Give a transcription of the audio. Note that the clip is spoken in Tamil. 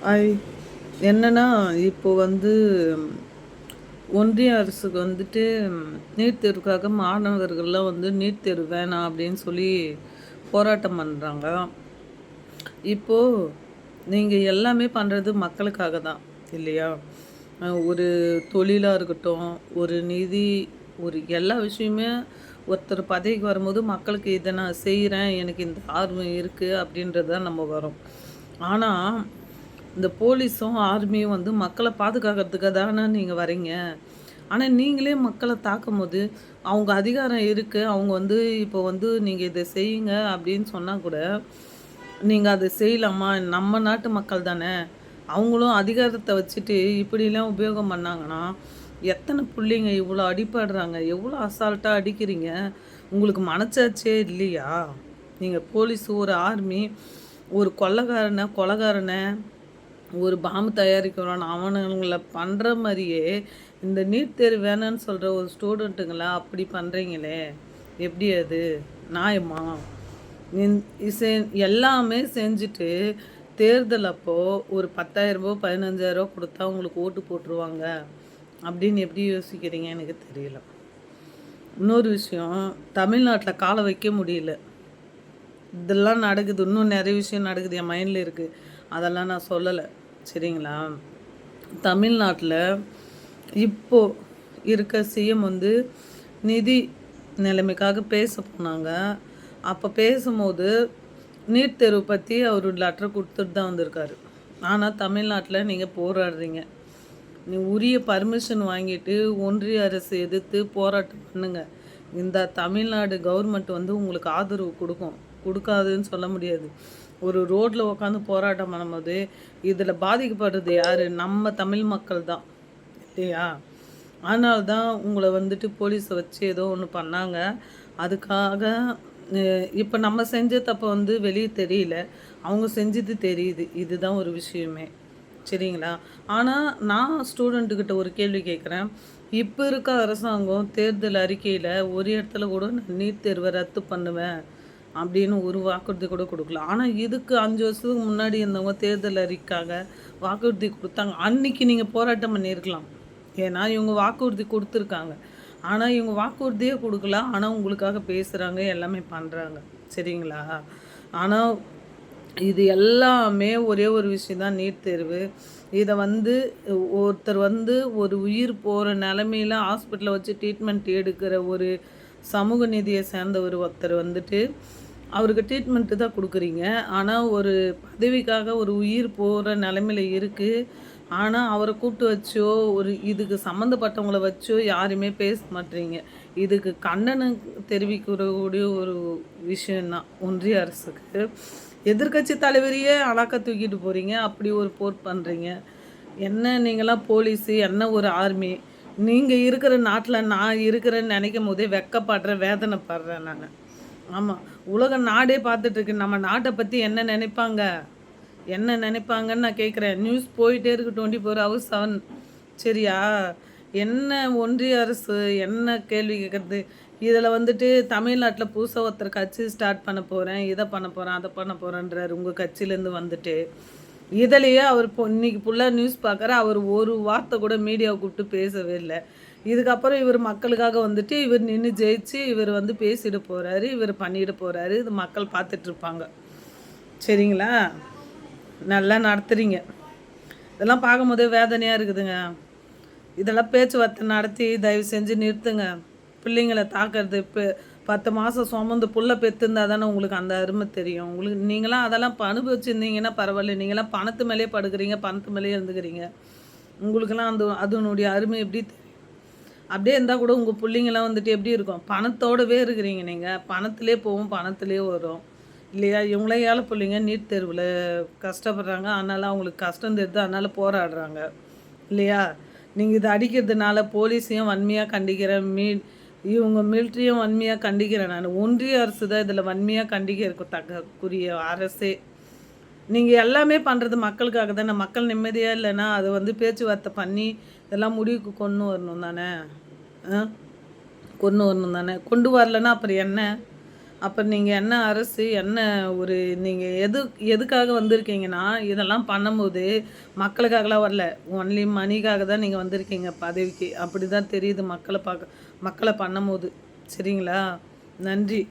ஐ என்னன்னா, இப்போ ஒன்றிய அரசுக்கு நீட் தேர்வுக்காக மாணவர்கள்லாம் நீட் தேர்வு வேணாம் அப்படின்னு சொல்லி போராட்டம் பண்றாங்க. இப்போ நீங்க எல்லாமே பண்றது மக்களுக்காக தான் இல்லையா? ஒரு தொழிலா இருக்கட்டும், ஒரு நிதி, ஒரு எல்லா விஷயமுமே ஒருத்தர் பதவிக்கு வரும்போது மக்களுக்கு இத நான் செய்றேன், எனக்கு இந்த ஆர்வம் இருக்கு அப்படின்றது தான் நம்ம வரோம். ஆனா இந்த போலீஸும், ஆர்மியும் மக்கள பாதுகாக்கிறதுக்காக தான நீங்க வரீங்க. ஆனா, நீங்களே மக்கள தாக்கும்போது, அவங்க அதிகாரம் இருக்கு. அவங்க இப்போ நீங்க இத செய்யுங்க அப்படின்னு சொன்னா கூட, நீங்க அத செய்யலாமா? நம்ம நாட்டு மக்கள் தானே! அவங்களும் அதிகாரத்த வச்சுட்டு இப்படிலாம் உபயோகம் பண்ணாங்கன்னா, எத்தன புள்ளைங்க இவ்வளோ அடிபடுறாங்க? எவ்வளோ அசால்ட்டா அடிக்கிறீங்க? உங்களுக்கு மனசாட்சியே இல்லையா? நீங்க போலீஸ், ஒரு ஆர்மி, ஒரு கொலைகாரன ஒரு பாம்பு தயாரிக்கிறோம் அவனுங்கள பண்ணுற மாரியே, இந்த நீட் தேர்வு வேணான்னு சொல்கிற ஒரு ஸ்டூடெண்ட்டுங்கள அப்படி பண்ணுறீங்களே! எப்படி அது? நியாயமா? இந் இசை எல்லாமே செஞ்சுட்டு, தேர்தல் அப்போ ஒரு ரூ. 10,000 ரூ. 15,000 குடுத்தா உங்களுக்கு ஓட்டு போட்டுருவாங்க. அப்படின்னு எப்படி யோசிக்கிறீங்க எனக்கு தெரியல. இன்னொரு விஷயம், தமிழ்நாட்ல கால வைக்க முடியல. இதெல்லாம் நடக்குது. இன்னும் நெறைய விஷயம் நடக்குது. என் மைண்ட்ல இருக்கு. அதெல்லாம் நான் சொல்லல. சரிங்களா? தமிழ்நாட்ல இப்போ இருக்க சிஎம் நிதி நிலைமைக்காக பேச போனாங்க. அப்ப பேசும்போது நீட் தேர்வு பத்தி அவரு லெட்டர் குடுத்துட்டு தான் வந்திருக்காரு. ஆனா தமிழ்நாட்ல நீங்க போராடுறீங்க. நீ உரிய பர்மிஷன் வாங்கிட்டு ஒன்றிய அரசு எதிர்த்து போராட்டம் பண்ணுங்க. இந்த தமிழ்நாடு கவர்மெண்ட் உங்களுக்கு ஆதரவு குடுக்கும். குடுக்காதுன்னு சொல்ல முடியாது. ஒரு ரோட்ல உட்காந்து போராட்டம் பண்ணும்போது, இதில பாதிக்கப்படுறது யாரு? நம்ம தமிழ் மக்கள் தான். இல்லையா? அதனால தான் உங்கள போலீஸ வச்சு ஏதோ ஒண்ணு பண்ணாங்க. அதுக்காக அ இப்ப நம்ம செஞ்ச தப்ப வெளிய தெரியல. அவங்க செஞ்சது தெரியுது. இதுதான் ஒரு விஷயமே. சரிங்களா? ஆனா, நான் ஸ்டூடெண்ட்டுகிட்ட ஒரு கேள்வி கேட்குறேன். இப்ப இருக்க அரசாங்கம் தேர்தல் அறிக்கையில ஒரு இடத்துல கூட நான் நீட் தேர்வ ரத்து பண்ணுவேன் அப்படின்னு ஒரு வாக்குறுதி கூட குடுக்கல. ஆனா, இதுக்கு 5 வருஷத்துக்கு முன்னாடி இருந்தவங்க தேர்தல் அறிக்கைக்காக வாக்குறுதி குடுத்தாங்க. அன்னைக்கு நீங்க போராட்டம் பண்ணியிருக்கலாம். ஏன்னா, இவங்க வாக்குறுதி குடுத்துருக்காங்க. ஆனா, இவங்க வாக்குறுதியே குடுக்கல. ஆனா, உங்களுக்காக பேசுறாங்க, எல்லாமே பண்றாங்க. சரிங்களா? ஆனா, இது எல்லாமே ஒரே ஒரு விஷயம் தான் நீட் தேர்வு. இத ஒருத்தர் ஒரு உயிர் போற நெலைமையில ஹாஸ்பிட்டல்ல வச்சு ட்ரீட்மெண்ட் எடுக்கிற ஒரு சமூக நீதிய சேர்ந்தவர் ஒருத்தர் அவருக்கு ட்ரீட்மெண்ட்டு தான் குடுக்குறீங்க. ஆனா, ஒரு பதவிக்காக ஒரு உயிர் போற நெலைமையில இருக்கு. ஆனா, அவர கூப்பிட்டு வச்சோ, இதுக்கு சம்மந்தப்பட்டவங்கள வச்சோ யாருமே பேச மாட்றீங்க. இதுக்கு கண்டனம் தெரிவிக்கக்கூடிய ஒரு விஷயம் தான் ஒன்றிய அரசுக்கு. எதிர்க்கட்சி தலைவரையே அலாக்கா தூக்கிட்டு போறீங்க. அப்படி ஒரு போர் பண்றீங்க. என்ன நீங்கலாம் போலீஸு, என்ன ஒரு ஆர்மி. நீங்க இருக்கிற நாட்ல நான் இருக்கிறேன்னு நெனைக்கும்போதே வெட்கப்படுறேன், வேதனைப்படுறேன் நானு. ஆமா. உலக நாடே பார்த்துட்டுருக்கு. நம்ம நாட்ட பத்தி என்ன நெனைப்பாங்க? என்ன நெனைப்பாங்கன்னு நான் கேட்குறேன். நியூஸ் போயிட்டே இருக்கு 24 ஹவர்ஸ் 7. சரியா? என்ன ஒன்றிய அரசு என்ன கேள்வி கேட்குறது? இதில தமிழ்நாட்ல புதுசா ஒருத்தர் கட்சி ஸ்டார்ட் பண்ண போறேன், இத பண்ண போறேன், அத பண்ண போறேன்றாரு உங்க கட்சியிலேருந்து இதிலேயே அவர் இன்னைக்கு ஃபுல்லா நியூஸ் பார்க்குறேன். அவர் ஒரு வார்த்தை கூட மீடியாவ கூப்பிட்டு பேசவே இல்ல. இதுக்கப்புறம் இவர் மக்களுக்காக இவர் நின்னு ஜெயிச்சு, இவர் பேசிட போறாரு, இவர் பண்ணிட போறாரு. இது மக்கள் பார்த்துட்ருப்பாங்க. சரிங்களா? நல்லா நடத்துறீங்க. இதெல்லாம் பார்க்கும்போதே வேதனையா இருக்குதுங்க. இதெல்லாம் பேச்சுவார்த்தை நடத்தி தயவு செஞ்சு நிறுத்துங்க. பிள்ளைங்கள தாக்குறது 10 மாசம் சுமந்து புள்ள பெத்திருந்தா தானே உங்களுக்கு அந்த அருமை தெரியும். நீங்கலாம் அதெல்லாம் அனுபவிச்சிருந்தீங்கன்னா பரவாயில்ல. நீங்கலாம் பணத்து மேலேயே படுக்குறீங்க, பணத்து மேலேயே இருந்துக்கிறீங்க. உங்களுக்கெல்லாம் அதனுடைய அருமை எப்படி தெரியும்? அப்படியே இருந்தா கூட உங்க புள்ளைங்கலாம் எப்படி இருக்கும்? பணத்தோடவே இருக்கிறீங்க நீங்க. பணத்திலே போவும், பணத்திலே வரும். இல்லையா? இவங்களே ஏழை புள்ளைங்க நீட் தேர்வுல கஷ்டப்படுறாங்க. அதனால அவங்களுக்கு கஷ்டம் தெரியுது. அதனால போராடுறாங்க. இல்லையா? நீங்க இத அடிக்கிறதுனால போலீஸையும் வன்மையா கண்டிக்கிறேன். இவங்க மிலிட்டரியும் வன்மையா கண்டிக்கிறேன் நானு. ஒன்றிய அரசு தான் இதில வன்மையா கண்டிக்கக்கூடிய அரசே. நீங்க எல்லாமே பண்றது மக்களுக்காக தானே. மக்கள் நிம்மதியா இல்லன்னா, அத பேச்சுவார்த்தை பண்ணி இதெல்லாம் முடிவுக்கு கொண்டு வரணும் தானே. அ கொண்டு வரணும் தானே. கொண்டு வரலன்னா அப்புறம் என்ன? அப்ப நீங்க என்ன அரசு, என்ன ஒரு நீங்க எதுக்காக வந்திருக்கீங்கன்னா, இதெல்லாம் பண்ணும்போது மக்களுக்காகலாம் வரல. ஒன்லி மனிக்காக தான் நீங்க வந்திருக்கீங்க பதவிக்கு. அப்படிதான் தெரியுது மக்கள பண்ணும்போது. சரிங்களா? நன்றி.